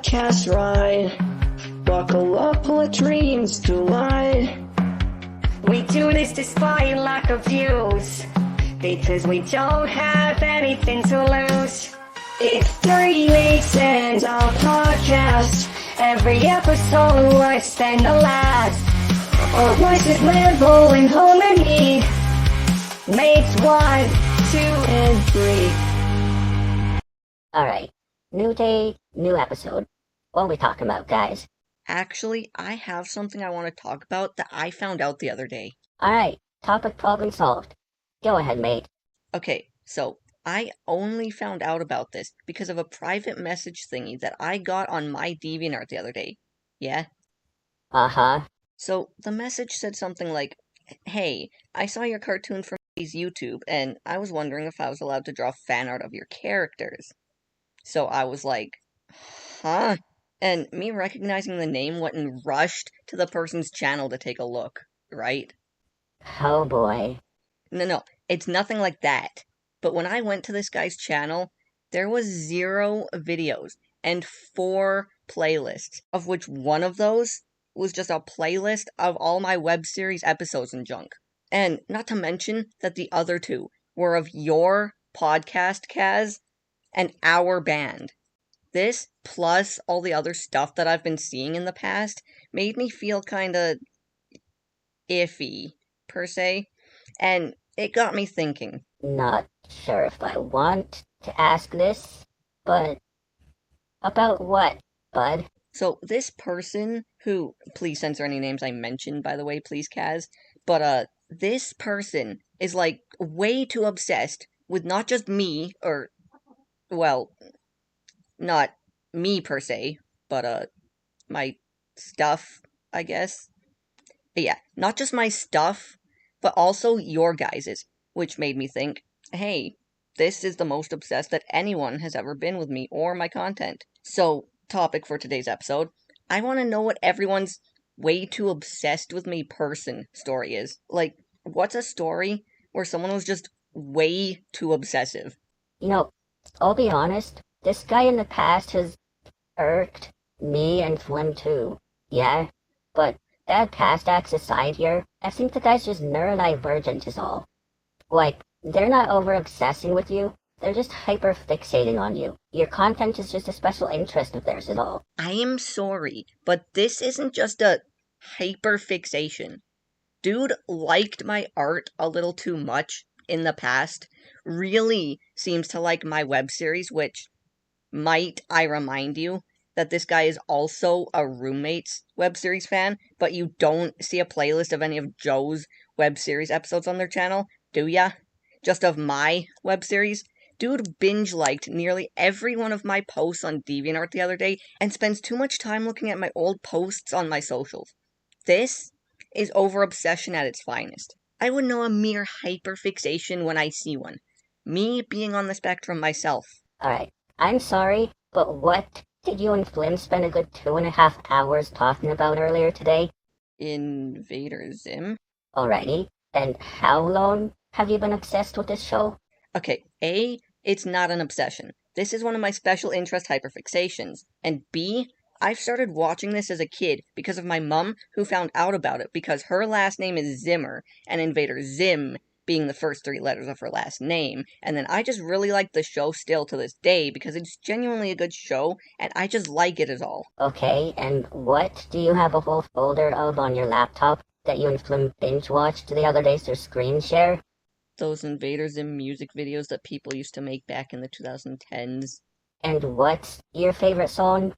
podcast ride. Buckle up, let dreams collide. We do this despite lack of views, because we don't have anything to lose. It's 30 weeks and our podcast. Every episode worse than the last. Our voices level in harmony. Makes 1, 2, and 3. Alright, new day, new episode. What are we talking about, guys? Actually, I have something I want to talk about that I found out the other day. Alright, topic problem solved. Go ahead, mate. Okay, so I only found out about this because of a private message thingy that I got on my Deviant the other day. Yeah? Uh-huh. So the message said something like, "Hey, I saw your cartoon from YouTube, and I was wondering if I was allowed to draw fan art of your characters." So I was like, huh? And me recognizing the name went and rushed to the person's channel to take a look, right? Oh boy. No, it's nothing like that. But when I went to this guy's channel, there was 0 videos and 4 playlists, of which one of those was just a playlist of all my web series episodes and junk. And not to mention that the other 2 were of your podcast, Kaz, and our band. This, plus all the other stuff that I've been seeing in the past, made me feel kinda iffy, per se, and it got me thinking. Not sure if I want to ask this, but about what, bud? So this person, who, please censor any names I mentioned, by the way, please, Kaz, but this person is, like, way too obsessed with not just me, or, well, not me per se, but my stuff, I guess. But yeah, not just my stuff, but also your guys's, which made me think, hey, this is the most obsessed that anyone has ever been with me or my content. So, topic for today's episode, I want to know what everyone's way too obsessed with me person story is. Like, what's a story where someone was just way too obsessive? You know, I'll be honest, this guy in the past has irked me and Flim too. Yeah, but that past acts aside here, I think the guy's just neurodivergent is all. Like, they're not over-obsessing with you, they're just hyper-fixating on you. Your content is just a special interest of theirs is all. I am sorry, but this isn't just a hyper-fixation. Dude liked my art a little too much in the past, really seems to like my web series, which, might I remind you, that this guy is also a Roommate's web series fan, but you don't see a playlist of any of Joe's web series episodes on their channel, do ya? Just of my web series? Dude binge-liked nearly every one of my posts on DeviantArt the other day, and spends too much time looking at my old posts on my socials. This is over-obsession at its finest. I would know a mere hyperfixation when I see one. Me being on the spectrum myself. Alright, I'm sorry, but what did you and Flim spend a good 2.5 hours talking about earlier today? Invader Zim? Alrighty, and how long have you been obsessed with this show? Okay, A, it's not an obsession. This is one of my special interest hyperfixations. And B, I've started watching this as a kid because of my mum, who found out about it because her last name is Zimmer, and Invader Zim being the first 3 letters of her last name, and then I just really like the show still to this day because it's genuinely a good show, and I just like it as all. Okay, and what do you have a whole folder of on your laptop that you and Flim binge-watched the other day through screen share? Those Invader Zim music videos that people used to make back in the 2010s. And what's your favorite song?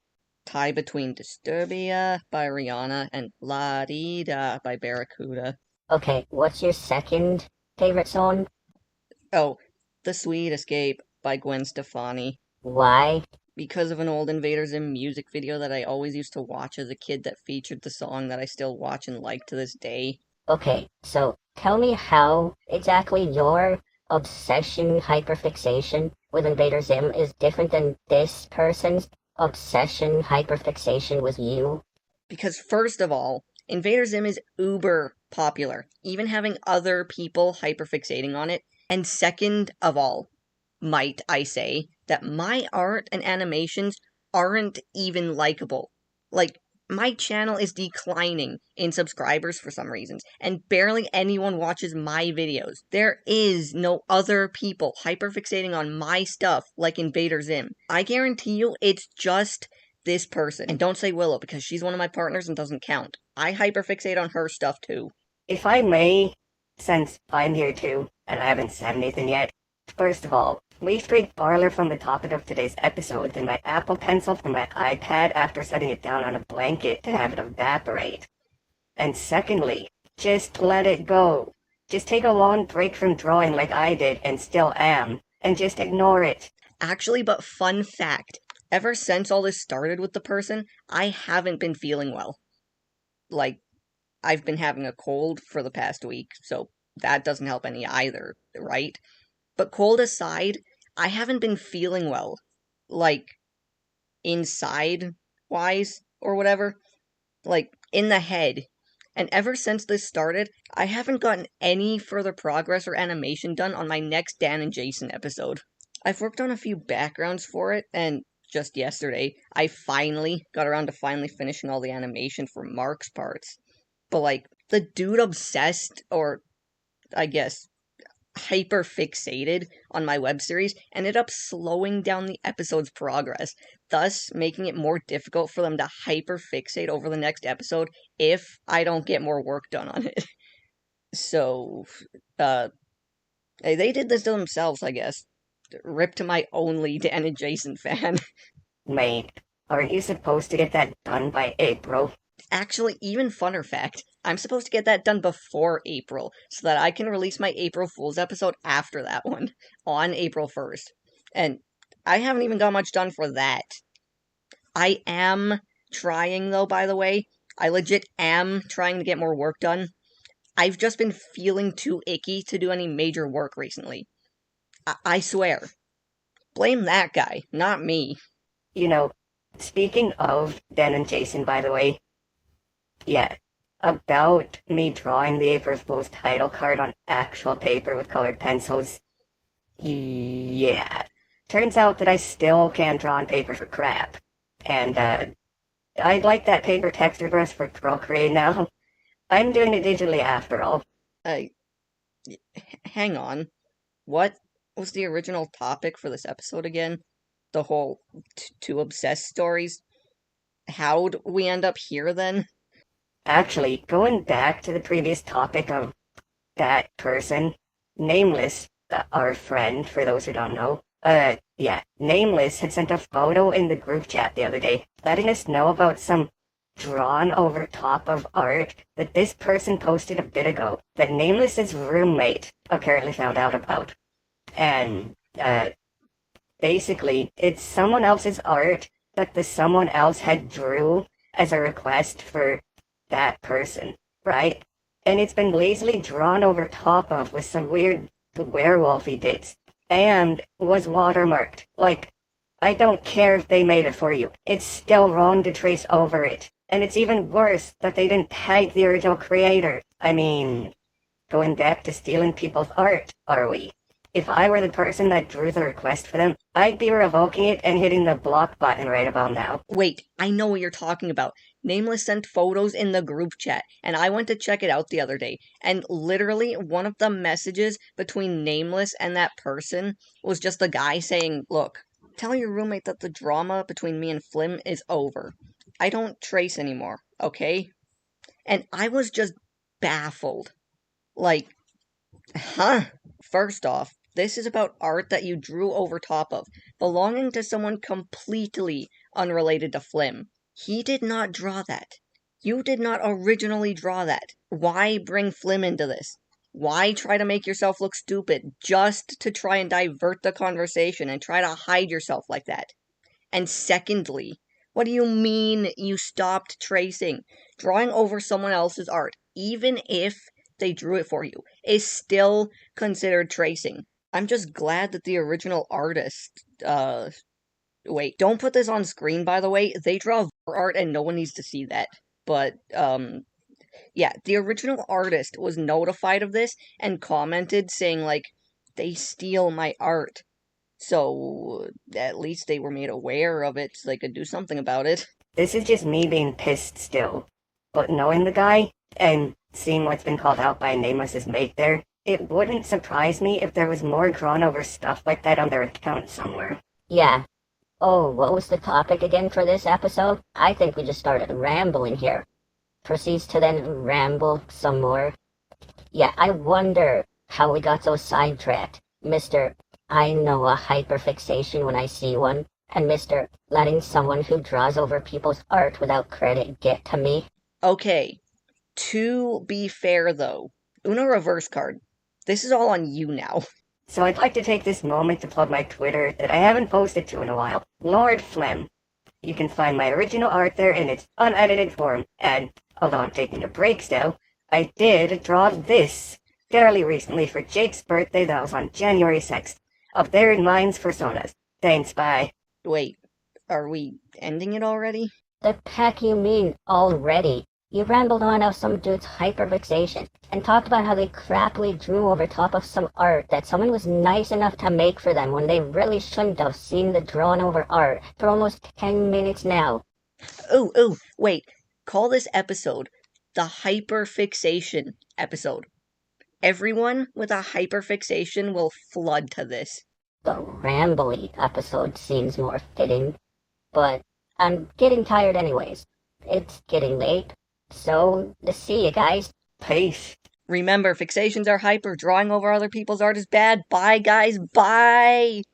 Tie Between Disturbia by Rihanna and La Di Da by Barracuda. Okay, what's your second favorite song? Oh, The Sweet Escape by Gwen Stefani. Why? Because of an old Invader Zim music video that I always used to watch as a kid that featured the song that I still watch and like to this day. Okay, so tell me how exactly your obsession hyperfixation with Invader Zim is different than this person's obsession hyperfixation with you. Because first of all, Invader Zim is uber popular, even having other people hyperfixating on it. And second of all, might I say, that my art and animations aren't even likable. Like, my channel is declining in subscribers for some reasons, and barely anyone watches my videos. There is no other people hyperfixating on my stuff like Invader Zim. I guarantee you it's just this person. And don't say Willow, because she's one of my partners and doesn't count. I hyperfixate on her stuff too. If I may, since I'm here too, and I haven't said anything yet, first of all, we freed farther from the topic of today's episode than my Apple Pencil from my iPad after setting it down on a blanket to have it evaporate. And secondly, just let it go. Just take a long break from drawing like I did and still am, and just ignore it. Actually, but fun fact, ever since all this started with the person, I haven't been feeling well. Like, I've been having a cold for the past week, so that doesn't help any either, right? But cold aside, I haven't been feeling well. Like, inside-wise, or whatever. Like, in the head. And ever since this started, I haven't gotten any further progress or animation done on my next Dan and Jason episode. I've worked on a few backgrounds for it, and just yesterday, I finally got around to finishing all the animation for Mark's parts. But, like, the dude obsessed, or, I guess, hyper-fixated on my web series ended up slowing down the episode's progress, thus making it more difficult for them to hyper-fixate over the next episode if I don't get more work done on it. So, they did this to themselves, I guess. Rip to my only Dan and Jason fan. Mate, are you supposed to get that done by April? Actually, even funner fact, I'm supposed to get that done before April, so that I can release my April Fool's episode after that one, on April 1st. And I haven't even got much done for that. I am trying, though, by the way. I legit am trying to get more work done. I've just been feeling too icky to do any major work recently. I swear. Blame that guy, not me. You know, speaking of Dan and Jason, by the way, yeah, about me drawing the April Fool's title card on actual paper with colored pencils, yeah, turns out that I still can't draw on paper for crap, and, I'd like that paper texture brush for Procreate now. I'm doing it digitally after all. Hang on. What was the original topic for this episode again? The whole two obsessed stories? How'd we end up here then? Actually, going back to the previous topic of that person, Nameless, our friend, for those who don't know, Nameless had sent a photo in the group chat the other day, letting us know about some drawn over top of art that this person posted a bit ago, that Nameless's roommate apparently found out about. And, basically, it's someone else's art that the someone else had drew as a request for that person, right? And it's been lazily drawn over top of with some weird werewolfy bits, and was watermarked. Like, I don't care if they made it for you. It's still wrong to trace over it. And it's even worse that they didn't tag the original creator. I mean, going back to stealing people's art, are we? If I were the person that drew the request for them, I'd be revoking it and hitting the block button right about now. Wait, I know what you're talking about. Nameless sent photos in the group chat, and I went to check it out the other day, and literally one of the messages between Nameless and that person was just a guy saying, look, tell your roommate that the drama between me and Flim is over. I don't trace anymore, okay? And I was just baffled. Like, huh? First off, this is about art that you drew over top of, belonging to someone completely unrelated to Flim. He did not draw that. You did not originally draw that. Why bring Flim into this? Why try to make yourself look stupid just to try and divert the conversation and try to hide yourself like that? And secondly, what do you mean you stopped tracing? Drawing over someone else's art, even if they drew it for you, is still considered tracing. I'm just glad that the original artist, wait, don't put this on screen, by the way. They draw art and no one needs to see that. But, yeah, the original artist was notified of this and commented saying, like, they steal my art. So, at least they were made aware of it so they could do something about it. This is just me being pissed still. But knowing the guy, and seeing what's been called out by Nameless's mate there, it wouldn't surprise me if there was more drawn over stuff like that on their account somewhere. Yeah. Oh, what was the topic again for this episode? I think we just started rambling here. Proceeds to then ramble some more. Yeah, I wonder how we got so sidetracked. Mr. I know a hyperfixation when I see one, and Mr. letting someone who draws over people's art without credit get to me. Okay, to be fair though, Uno reverse card. This is all on you now. So I'd like to take this moment to plug my Twitter that I haven't posted to in a while, LordFlim. You can find my original art there in its unedited form, and although I'm taking a break still, I did draw this fairly recently for Jake's birthday that was on January 6th. Up there in Minds Personas. Thanks, bye. Wait, are we ending it already? The heck you mean, already? You rambled on about some dude's hyperfixation, and talked about how they crappily drew over top of some art that someone was nice enough to make for them when they really shouldn't have seen the drawn over art for almost 10 minutes now. Ooh, wait. Call this episode the hyperfixation episode. Everyone with a hyperfixation will flood to this. The rambly episode seems more fitting, but I'm getting tired anyways. It's getting late, so to see you guys. Peace. Remember, fixations are hyper. Drawing over other people's art is bad. Bye, guys. Bye!